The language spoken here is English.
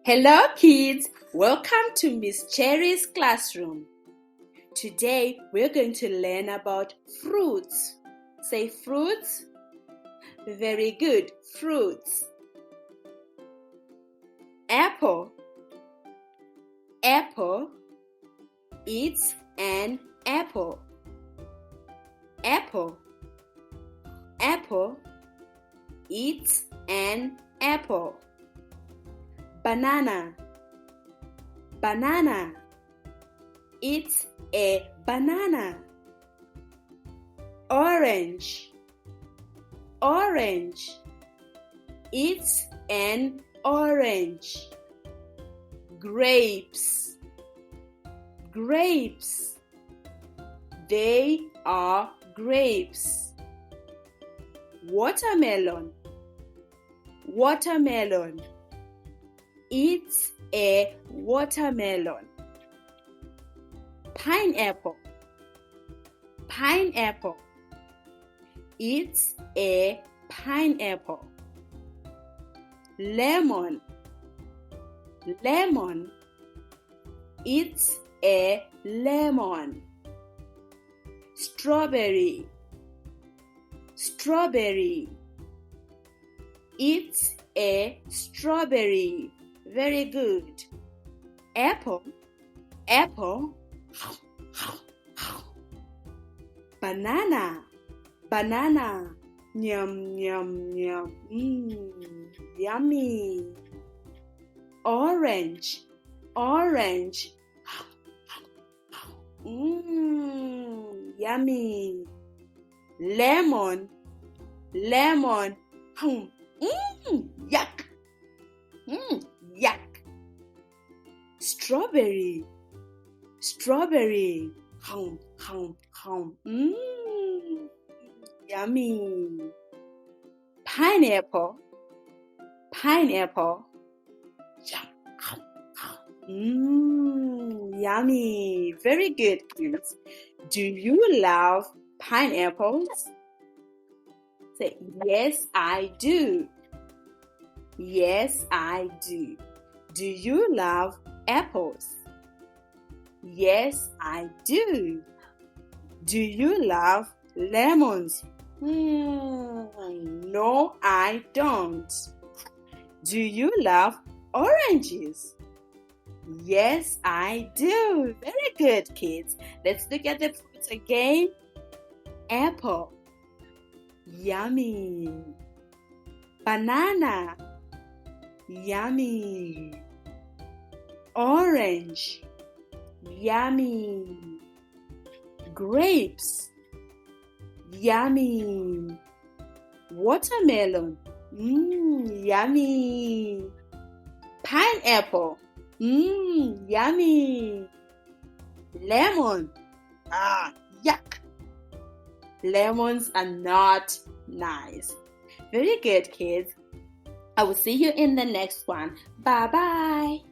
Hello kids, welcome to Miss Cherry's classroom. Today we're going to learn about fruits. Say fruits. Very good, fruits. Apple. Apple. It's an apple. Apple. Apple. It's an apple. Banana. Banana. It's a banana. Orange. Orange. It's an orange. Grapes. Grapes. They are grapes. Watermelon. Watermelon. It's a watermelon. Pineapple. Pineapple. It's a pineapple. Lemon. Lemon. It's a lemon. Strawberry. Strawberry. It's a strawberry. Very good. Apple. Apple. Banana. Banana. Yum, yum, yum. Yummy. Orange. Orange. Yummy. Lemon. Lemon. Yuck. Yuck. Strawberry. Strawberry. Yummy. Pineapple. Pineapple. Yummy. Very good, kids. Do you love pineapples? Say, yes, I do. Yes, I do. Do you love apples? Yes, I do. Do you love lemons? No, I don't. Do you love oranges? Yes, I do. Very good, kids. Let's look at the fruits again. Apple. Yummy. Banana. Yummy. Orange. Yummy. Grapes. Yummy. Watermelon. Yummy. Pineapple. Yummy. Lemon. Yuck. Lemons are not nice. Very good, kids. I will see you in the next one. Bye-bye.